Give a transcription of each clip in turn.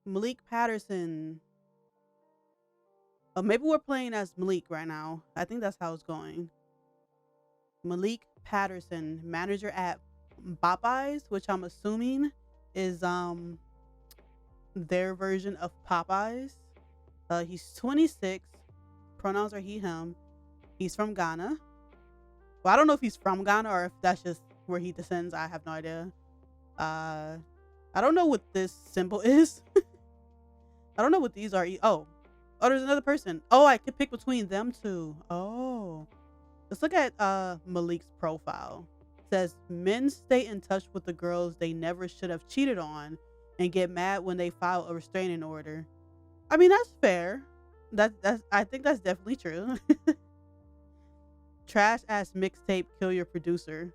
Malik Patterson. Oh, maybe we're playing as Malik right now. I think that's how it's going. Malik Patterson, manager at Popeyes, which I'm assuming is their version of Popeyes. He's 26. Pronouns are he, him. He's from Ghana. Well, I don't know if he's from Ghana or if that's just where he descends. I have no idea. I don't know what this symbol is. I don't know what these are. Oh, there's another person. Oh, I could pick between them two. Oh, let's look at Malik's profile. It says men stay in touch with the girls they never should have cheated on and get mad when they file a restraining order. I mean, that's fair. I think that's definitely true. Trash ass mixtape, kill your producer.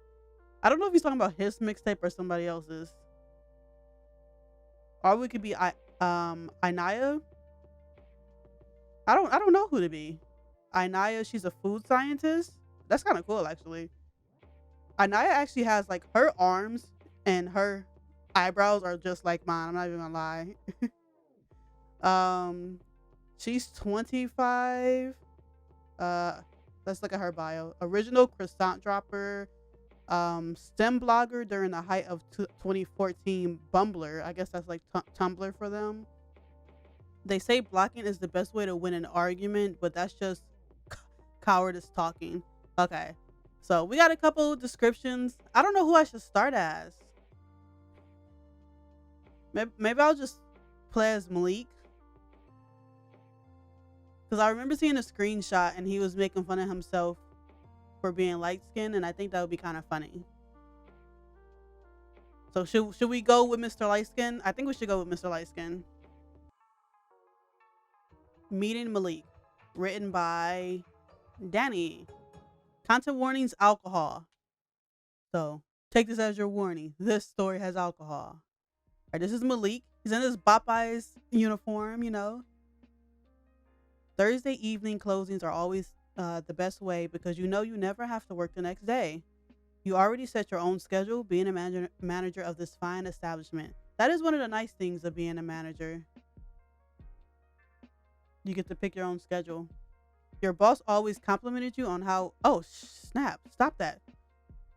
I don't know if he's talking about his mixtape or somebody else's. Or we could be Inaya. I don't know who to be. Inaya, she's a food scientist. That's kind of cool, actually. Inaya actually has like her arms and her eyebrows are just like mine. I'm not even gonna lie. She's 25. Let's look at her bio. Original croissant dropper. STEM blogger during the height of 2014. Bumbler. I guess that's like Tumblr for them. They say blocking is the best way to win an argument, but that's just cowardice talking. Okay, so we got a couple descriptions. I don't know who I should start as. Maybe I'll just play as Malik. Because I remember seeing a screenshot and he was making fun of himself for being light skinned, and I think that would be kind of funny. So should we go with Mr. Light Skin? I think we should go with Mr. Light Skin. Meeting Malik. Written by Danny. Content warnings, alcohol. So take this as your warning. This story has alcohol. Alright, this is Malik. He's in his Popeyes uniform, you know. Thursday evening closings are always the best way because you know you never have to work the next day. You already set your own schedule being a manager of this fine establishment. That is one of the nice things of being a manager. You get to pick your own schedule. Your boss always complimented you on how... Oh, snap. Stop that.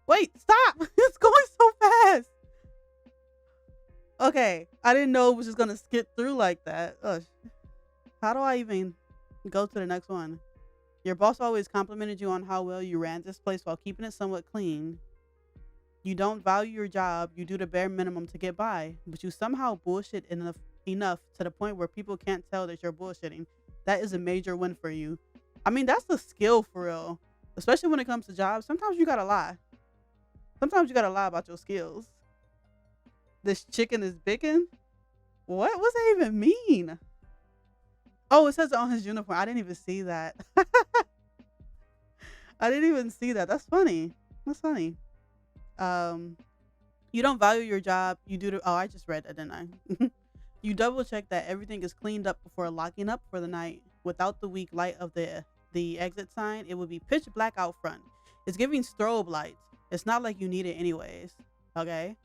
Wait, stop. It's going so fast. Okay. I didn't know it was just going to skip through like that. Ugh. How do I even go to the next one? Your boss always complimented you on how well you ran this place while keeping it somewhat clean. You don't value your job. You do the bare minimum to get by, but you somehow bullshit enough to the point where people can't tell that you're bullshitting. That is a major win for you. I mean, that's a skill for real, especially when it comes to jobs. Sometimes you gotta lie. Sometimes you gotta lie about your skills. This chicken is bacon? What's that even mean? Oh, it says it on his uniform. I didn't even see that. I didn't even see that. That's funny. That's funny. You don't value your job. You do oh, I just read that, didn't I? You double check that everything is cleaned up before locking up for the night. Without the weak light of the exit sign, it would be pitch black out front. It's giving strobe lights. It's not like you need it anyways. Okay?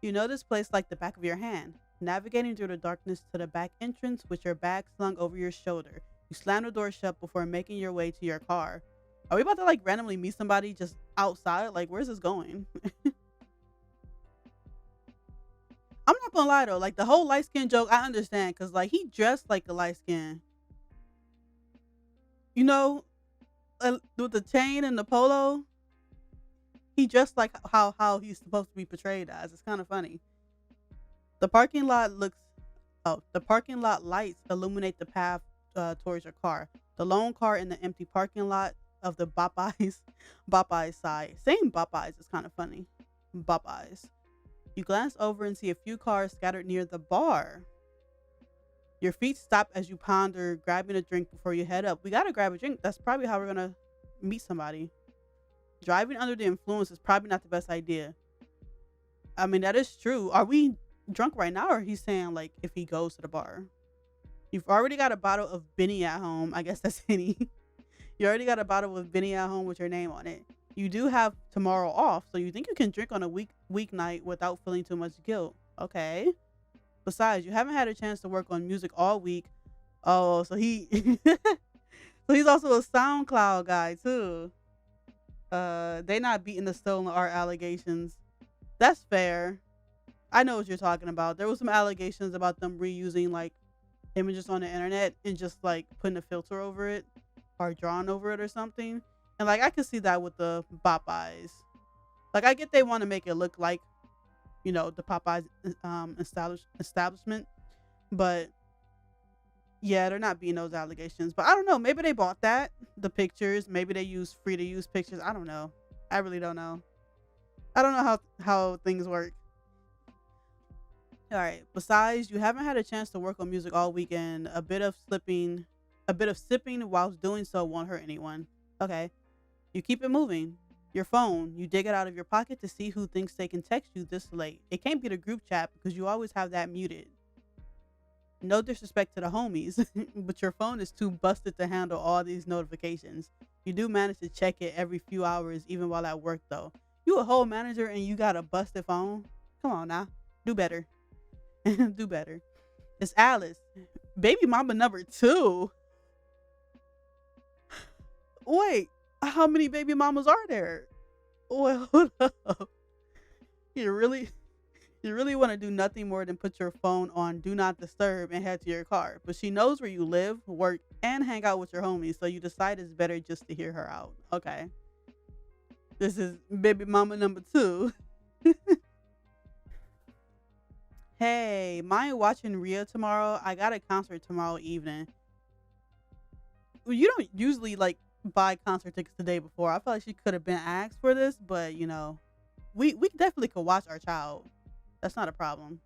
You know this place like the back of your hand. Navigating through the darkness to the back entrance with your bag slung over your shoulder. You slam the door shut before making your way to your car. Are we about to like randomly meet somebody just outside? Like, where's this going? I'm not gonna lie though, like the whole light skin joke, I understand, cause like he dressed like a light skin. You know, with the chain and the polo, he dressed like how he's supposed to be portrayed as. It's kind of funny. The parking lot lights illuminate the path towards your car. The lone car in the empty parking lot of the Popeyes side. Saying Popeyes is kind of funny. Popeyes. You glance over and see a few cars scattered near the bar. Your feet stop as you ponder grabbing a drink before you head up. We gotta grab a drink. That's probably how we're gonna meet somebody. Driving under the influence is probably not the best idea. I mean, that is true. Are we drunk right now, or he's saying like if he goes to the bar? You've already got a bottle of Benny at home. I guess that's Henny. You already got a bottle of Benny at home with your name on it. You do have tomorrow off, so you think you can drink on a weeknight without feeling too much guilt. Okay. Besides, you haven't had a chance to work on music all week. Oh, so he so he's also a SoundCloud guy too. They not beating the stolen art allegations. That's fair. I know what you're talking about. There was some allegations about them reusing like images on the internet and just like putting a filter over it or drawing over it or something. And like I could see that with the Popeyes. Like I get they want to make it look like, you know, the Popeyes establishment, but yeah, they're not being those allegations. But I don't know. Maybe they bought the pictures. Maybe they use free to use pictures. I don't know. I really don't know. I don't know how things work. All right. Besides, you haven't had a chance to work on music all weekend. A bit of sipping whilst doing so won't hurt anyone. Okay. You keep it moving. Your phone, you dig it out of your pocket to see who thinks they can text you this late. It can't be the group chat because you always have that muted. No disrespect to the homies, but your phone is too busted to handle all these notifications. You do manage to check it every few hours, even while at work though. You a whole manager and you got a busted phone? Come on now. Do better. Do better. It's Alice. Baby mama number 2. Wait, how many baby mamas are there? Well, hold up. You really want to do nothing more than put your phone on do not disturb and head to your car. But she knows where you live, work, and hang out with your homies, so you decide it's better just to hear her out. Okay. This is baby mama number 2. Hey, mind watching Rhea tomorrow? I got a concert tomorrow evening. Well, you don't usually like buy concert tickets the day before. I feel like she could have been asked for this, but you know, we definitely could watch our child. That's not a problem.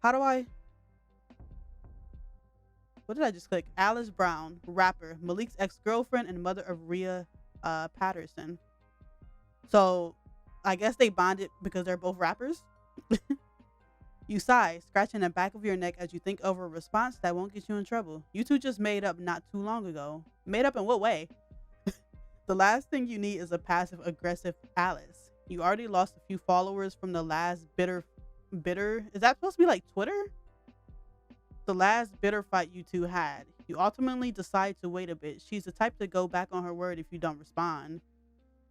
How do I? What did I just click? Alice Brown, rapper, Malik's ex-girlfriend and mother of Rhea Patterson. So, I guess they bonded because they're both rappers. You sigh, scratching the back of your neck as you think over a response that won't get you in trouble. You two just made up not too long ago. Made up in what way? The last thing you need is a passive-aggressive Alice. You already lost a few followers from the last bitter. Is that supposed to be like Twitter? The last bitter fight you two had. You ultimately decide to wait a bit. She's the type to go back on her word if you don't respond.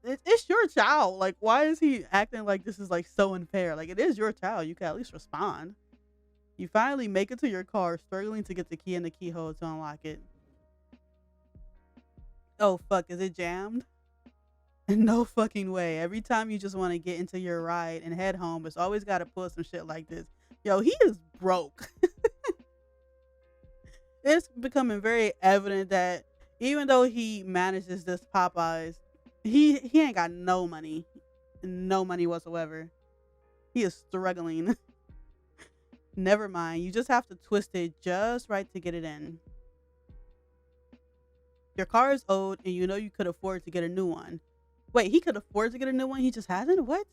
It's your child. Like, why is he acting like this is like so unfair? Like, it is your child. You can at least respond. You finally make it to your car, struggling to get the key in the keyhole to unlock it. Oh fuck, is it jammed? No fucking way. Every time you just want to get into your ride and head home, it's always got to pull some shit like this. Yo, he is broke. It's becoming very evident that even though he manages this Popeyes, he ain't got no money whatsoever. He is struggling. Never mind, you just have to twist it just right to get it in. Your car is old and you know you could afford to get a new one. Wait, he could afford to get a new one, he just hasn't? What?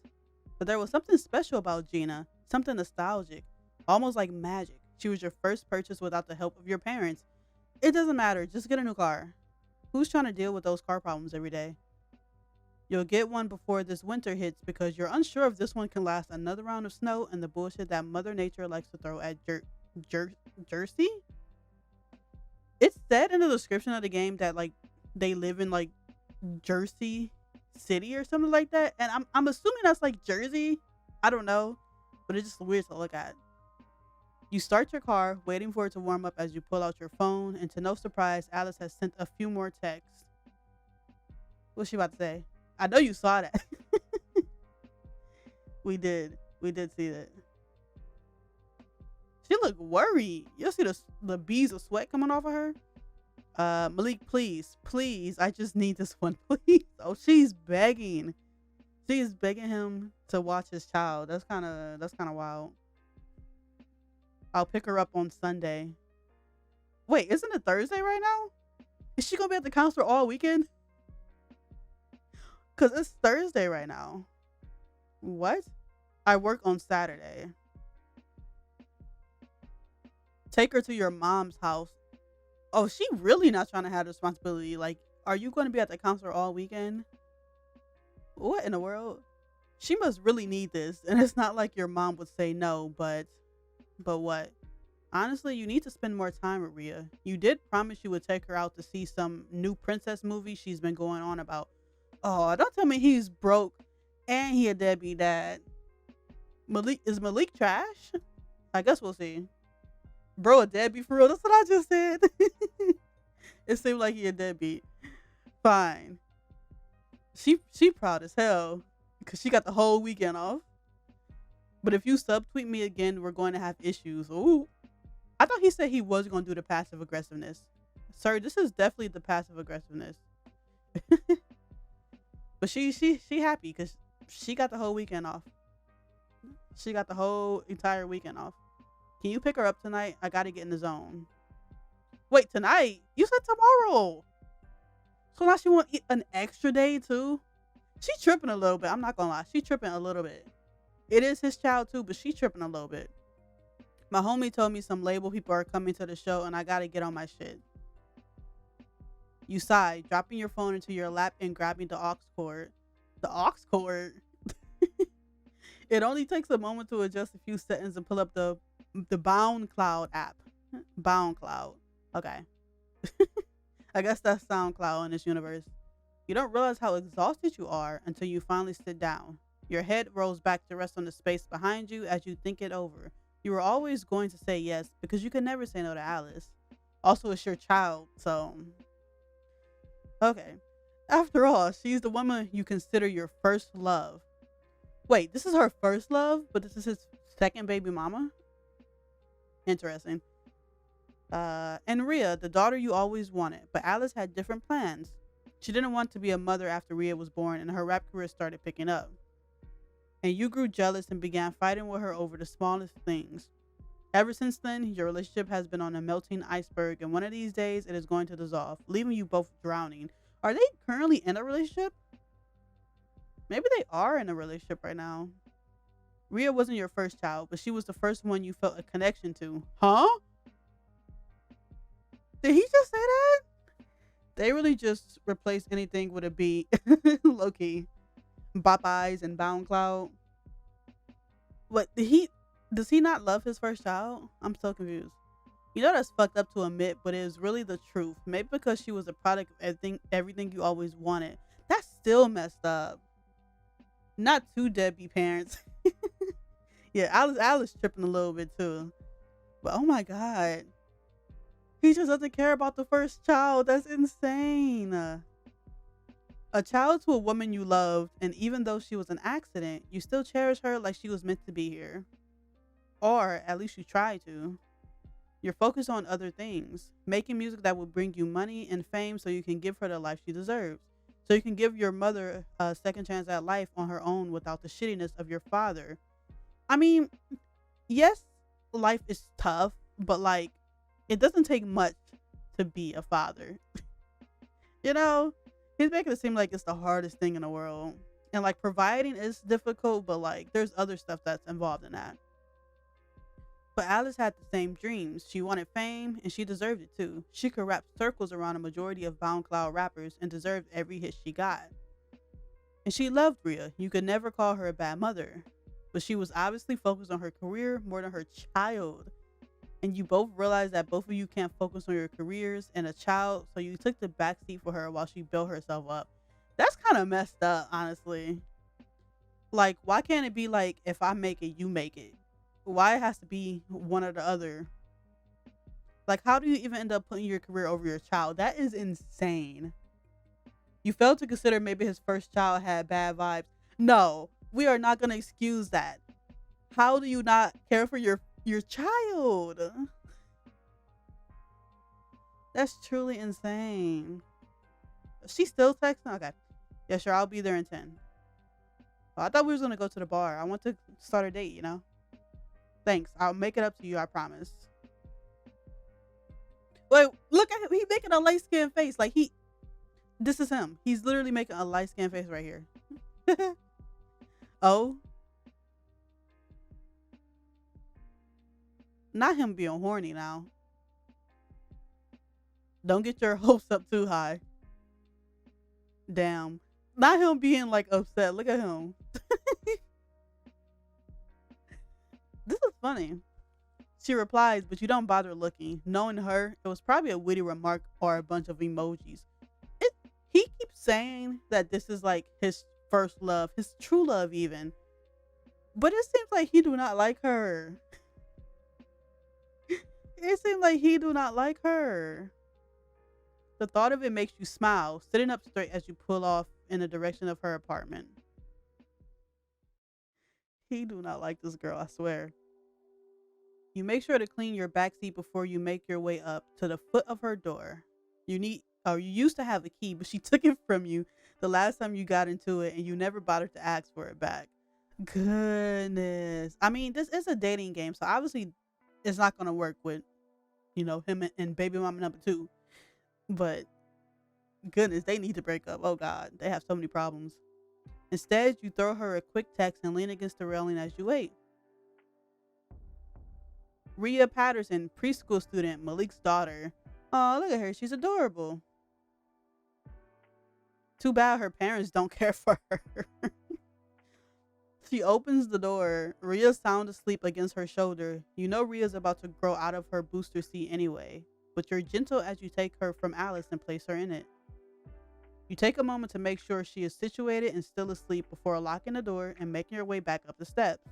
But there was something special about Gina, something nostalgic, almost like magic. She was your first purchase without the help of your parents. It doesn't matter, just get a new car. Who's trying to deal with those car problems every day? You'll get one before this winter hits because you're unsure if this one can last another round of snow and the bullshit that Mother Nature likes to throw at Jersey? It said in the description of the game that like they live in like Jersey City or something like that, and I'm assuming that's like Jersey. I don't know, but it's just weird to look at. You start your car, waiting for it to warm up as you pull out your phone, and to no surprise, Alice has sent a few more texts. What's she about to say? I know you saw that. We did see that. She looked worried. You'll see the beads of sweat coming off of her. Malik, please, I just need this one, please. Oh, she's begging. She's begging him to watch his child. That's kind of wild. I'll pick her up on Sunday. Wait, isn't it Thursday right now? Is she gonna be at the counselor all weekend? Cause it's Thursday right now. What? I work on Saturday. Take her to your mom's house. Oh, she really not trying to have the responsibility. Like, are you going to be at the counselor all weekend? What in the world? She must really need this. And it's not like your mom would say no, but But what? Honestly, you need to spend more time with Rhea. You did promise you would take her out to see some new princess movie she's been going on about. Oh, don't tell me he's broke and he a deadbeat dad. Malik trash? I guess we'll see. Bro, a deadbeat for real? That's what I just said. It seemed like he a deadbeat. Fine. She proud as hell because she got the whole weekend off. But if you subtweet me again, we're going to have issues. Ooh. I thought he said he was going to do the passive aggressiveness. Sir, this is definitely the passive aggressiveness. But she happy because she got the whole weekend off. She got the whole entire weekend off. Can you pick her up tonight? I got to get in the zone. Wait, tonight? You said tomorrow. So now she want an extra day too? She tripping a little bit. I'm not going to lie. She tripping a little bit. It is his child too, but she tripping a little bit. My homie told me some label people are coming to the show and I got to get on my shit. You sigh, dropping your phone into your lap and grabbing the aux cord. The aux cord? It only takes a moment to adjust a few settings and pull up the SoundCloud app. SoundCloud. Okay. I guess that's SoundCloud in this universe. You don't realize how exhausted you are until you finally sit down. Your head rolls back to rest on the space behind you as you think it over. You were always going to say yes because you could never say no to Alice. Also, it's your child, so... Okay. After all, she's the woman you consider your first love. Wait, this is her first love, but this is his second baby mama? Interesting. And Rhea, the daughter you always wanted, but Alice had different plans. She didn't want to be a mother after Rhea was born and her rap career started picking up. And you grew jealous and began fighting with her over the smallest things. Ever since then, your relationship has been on a melting iceberg, and one of these days it is going to dissolve, leaving you both drowning. Are they currently in a relationship? Maybe they are in a relationship right now. Rhea wasn't your first child, but she was the first one you felt a connection to. Huh? Did he just say that? They really just replaced anything with a B. Low-key. Bop Eyes and SoundCloud. What, does he not love his first child? I'm so confused. You know that's fucked up to admit, but it is really the truth. Maybe because she was a product of everything you always wanted. That's still messed up. Not two deadbeat parents. Yeah, Alice tripping a little bit too. But oh my god. He just doesn't care about the first child. That's insane. A child to a woman you loved, and even though she was an accident, you still cherish her like she was meant to be here. Or at least you try to. You're focused on other things. Making music that will bring you money and fame so you can give her the life she deserves. So you can give your mother a second chance at life on her own without the shittiness of your father. I mean, yes, life is tough, but like, it doesn't take much to be a father. You know, he's making it seem like it's the hardest thing in the world. And like, providing is difficult, but like, there's other stuff that's involved in that. But Alice had the same dreams. She wanted fame, and she deserved it too. She could wrap circles around a majority of SoundCloud rappers and deserved every hit she got. And she loved Rhea. You could never call her a bad mother. But she was obviously focused on her career more than her child. And you both realized that both of you can't focus on your careers and a child, so you took the backseat for her while she built herself up. That's kind of messed up, honestly. Like, why can't it be like, if I make it, you make it? Why it has to be one or the other? Like, how do you even end up putting your career over your child? That is insane. You failed to consider maybe his first child had bad vibes. No, we are not going to excuse that. How do you not care for your child? That's truly insane. She's still texting? Okay. Yeah, sure, I'll be there in 10. Oh, I thought we was going to go to the bar. I want to start a date, you know? Thanks. I'll make it up to you, I promise. Wait, look at him. He's making a light-skinned face. Like, this is him. He's literally making a light-skinned face right here. Oh. Not him being horny now. Don't get your hopes up too high. Damn. Not him being like upset. Look at him. This is funny. She replies, but you don't bother looking. Knowing her, it was probably a witty remark or a bunch of emojis. It, he keeps saying that this is like his first love, his true love even. But it seems like he do not like her. It seems like he do not like her. The thought of it makes you smile, sitting up straight as you pull off in the direction of her apartment. He do not like this girl, I swear. You make sure to clean your backseat before you make your way up to the foot of her door. You used to have a key, but she took it from you the last time you got into it and you never bothered to ask for it back. Goodness. I mean, this is a dating game, so obviously it's not going to work with, him and baby mama number 2. But goodness, they need to break up. Oh God, they have so many problems. Instead, you throw her a quick text and lean against the railing as you wait. Rhea Patterson, preschool student, Malik's daughter. Oh, look at her. She's adorable. Too bad her parents don't care for her. She opens the door. Rhea's sound asleep against her shoulder. You know Rhea's about to grow out of her booster seat anyway, but you're gentle as you take her from Alice and place her in it. You take a moment to make sure she is situated and still asleep before locking the door and making your way back up the steps.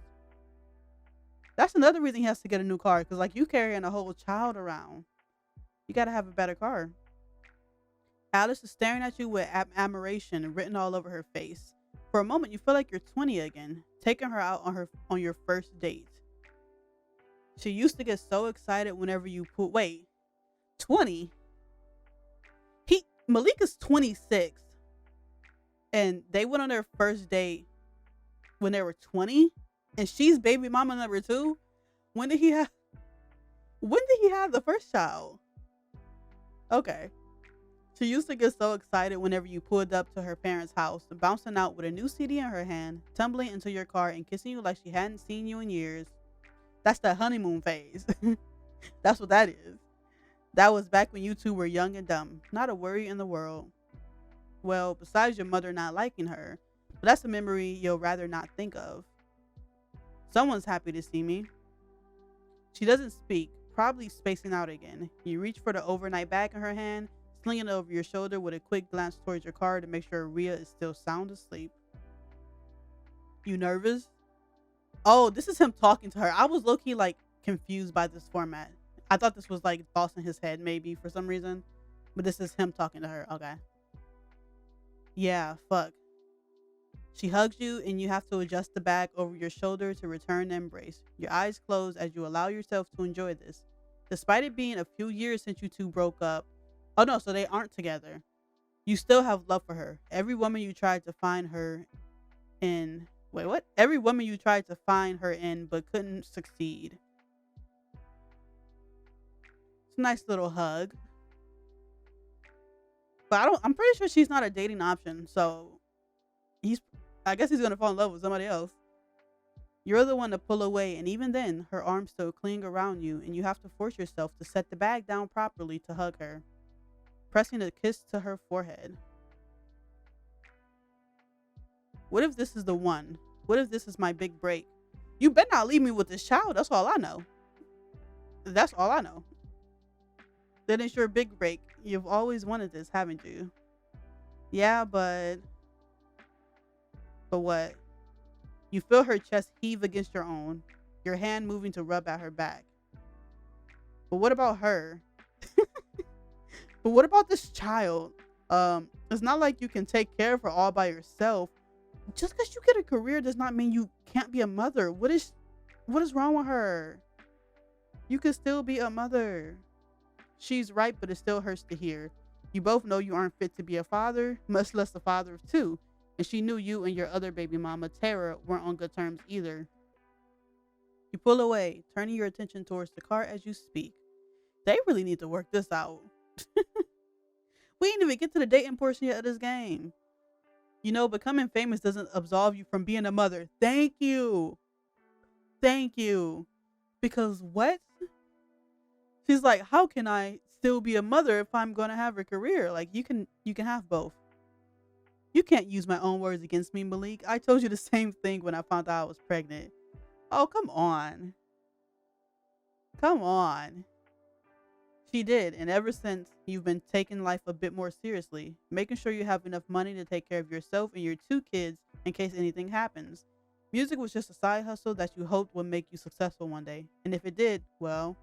That's another reason he has to get a new car, because like you carrying a whole child around. You got to have a better car. Alice is staring at you with admiration written all over her face. For a moment, you feel like you're 20 again, taking her out on your first date. She used to get so excited whenever you put... Wait, 20? Malik is 26. And they went on their first date when they were 20? And she's baby mama number 2? When did he have the first child? Okay. She used to get so excited whenever you pulled up to her parents' house, bouncing out with a new CD in her hand, tumbling into your car and kissing you like she hadn't seen you in years. That's the honeymoon phase. That's what that is. That was back when you two were young and dumb. Not a worry in the world. Well, besides your mother not liking her, but that's a memory you'll rather not think of. Someone's happy to see me. She doesn't speak, probably spacing out again. You reach for the overnight bag in her hand, slinging it over your shoulder with a quick glance towards your car to make sure Rhea is still sound asleep. You nervous? Oh, this is him talking to her. I was low-key like confused by this format. I thought this was like thoughts in his head maybe for some reason, but this is him talking to her. Okay. Yeah, fuck. She hugs you and you have to adjust the bag over your shoulder to return the embrace. Your eyes close as you allow yourself to enjoy this. Despite it being a few years since you two broke up. Oh no, so they aren't together. You still have love for her. Every woman you tried to find her in... Wait, what? Every woman you tried to find her in but couldn't succeed. It's a nice little hug. But I'm pretty sure she's not a dating option, so I guess he's gonna fall in love with somebody else. You're the one to pull away, and even then, her arms still cling around you, and you have to force yourself to set the bag down properly to hug her, pressing a kiss to her forehead. What if this is the one? What if this is my big break? You better not leave me with this child. That's all I know. That's all I know. That is your big break. You've always wanted this, haven't you? Yeah, but what? You feel her chest heave against your own, your hand moving to rub at her back. But what about her? But what about this child? It's not like you can take care of her all by yourself. Just because you get a career does not mean you can't be a mother. What is wrong with her? You can still be a mother. She's right, but it still hurts to hear. You both know you aren't fit to be a father, much less a father of 2. And she knew you and your other baby mama, Tara, weren't on good terms either. You pull away, turning your attention towards the car as you speak. They really need to work this out. We didn't even get to the dating portion yet of this game. You know, becoming famous doesn't absolve you from being a mother. Thank you. Thank you. Because what? She's like, how can I still be a mother if I'm going to have a career? Like, you can have both. You can't use my own words against me, Malik. I told you the same thing when I found out I was pregnant. Oh, come on. Come on. She did, and ever since, you've been taking life a bit more seriously, making sure you have enough money to take care of yourself and your two kids in case anything happens. Music was just a side hustle that you hoped would make you successful one day, and if it did, well,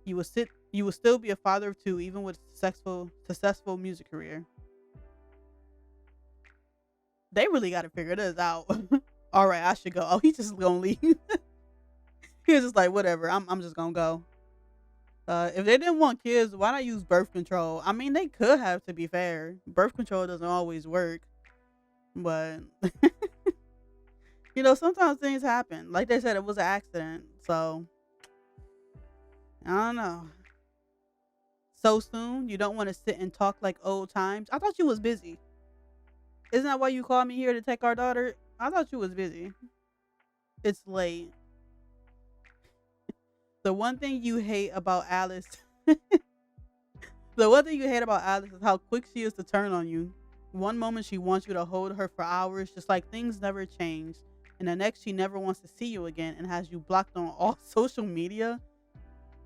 you would still be a father of two, even with a successful music career. They really got to figure this out. All right, I should go. Oh, he just gonna leave. He was just like, whatever. I'm just gonna go. If they didn't want kids, why not use birth control? I mean, they could have, to be fair. Birth control doesn't always work, but sometimes things happen. Like they said, it was an accident. So I don't know. So soon, you don't want to sit and talk like old times. I thought you was busy. Isn't that why you called me here to take our daughter? I thought you was busy. It's late. The one thing you hate about Alice, the one thing you hate about Alice is how quick she is to turn on you. One moment she wants you to hold her for hours, just like things never change. And the next she never wants to see you again and has you blocked on all social media.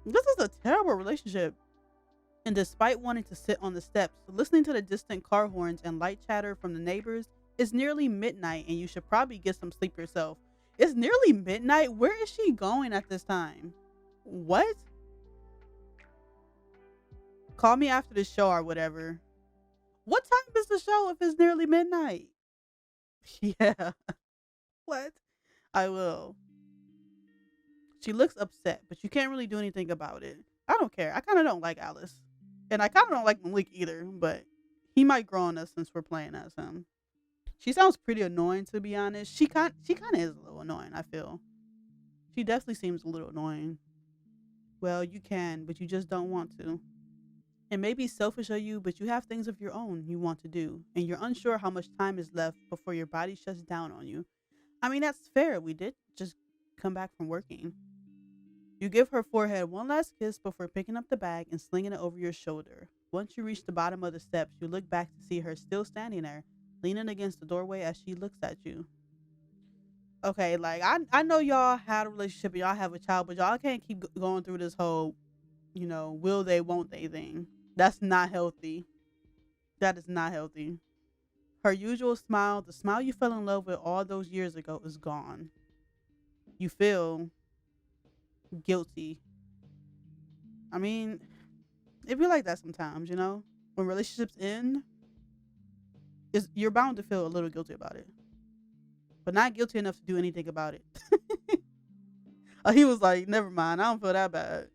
This is a terrible relationship. And despite wanting to sit on the steps, listening to the distant car horns and light chatter from the neighbors, it's nearly midnight and you should probably get some sleep yourself. It's nearly midnight? Where is she going at this time? What? Call me after the show or whatever. What time is the show if it's nearly midnight? Yeah. What? I will. She looks upset, but you can't really do anything about it. I don't care. I kind of don't like Alice. And I kind of don't like Malik either, but he might grow on us since we're playing as him. She sounds pretty annoying, to be honest. She kind of is a little annoying, I feel. She definitely seems a little annoying. Well, you can, but you just don't want to. It may be selfish of you, but you have things of your own you want to do, and you're unsure how much time is left before your body shuts down on you. I mean, that's fair. We did just come back from working. You give her forehead one last kiss before picking up the bag and slinging it over your shoulder. Once you reach the bottom of the steps, you look back to see her still standing there, leaning against the doorway as she looks at you. Okay, like, I know y'all had a relationship and y'all have a child, but y'all can't keep going through this whole, will they, won't they thing. That's not healthy. That is not healthy. Her usual smile, the smile you fell in love with all those years ago, is gone. You feel guilty. I mean, it be like that sometimes, when relationships end, you're bound to feel a little guilty about it, but not guilty enough to do anything about it. He was like, never mind, I don't feel that bad.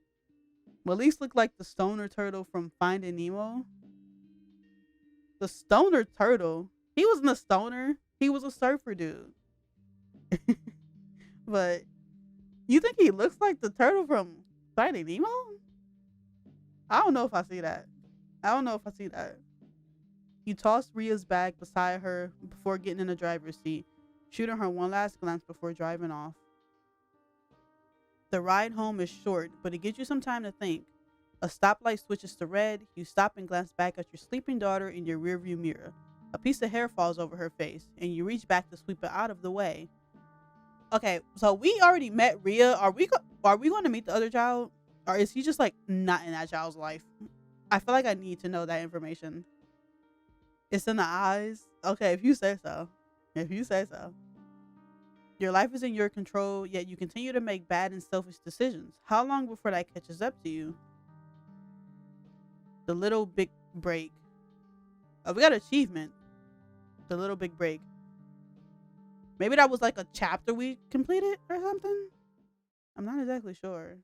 Malik looked like the stoner turtle from Finding Nemo. The stoner turtle? He wasn't a stoner, he was a surfer dude. But you think he looks like the turtle from Finding Nemo? I don't know if I see that. You tossed Rhea's bag beside her before getting in the driver's seat, shooting her one last glance before driving off. The ride home is short, but it gives you some time to think. A stoplight switches to red. You stop and glance back at your sleeping daughter in your rearview mirror. A piece of hair falls over her face, and you reach back to sweep it out of the way. Okay, so we already met Rhea. Are we going to meet the other child? Or is he just, like, not in that child's life? I feel like I need to know that information. It's in the eyes? Okay, if you say so. Your life is in your control, yet you continue to make bad and selfish decisions. How long before that catches up to you? The little big break. Oh, we got an achievement. The little big break. Maybe that was like a chapter we completed or something. I'm not exactly sure.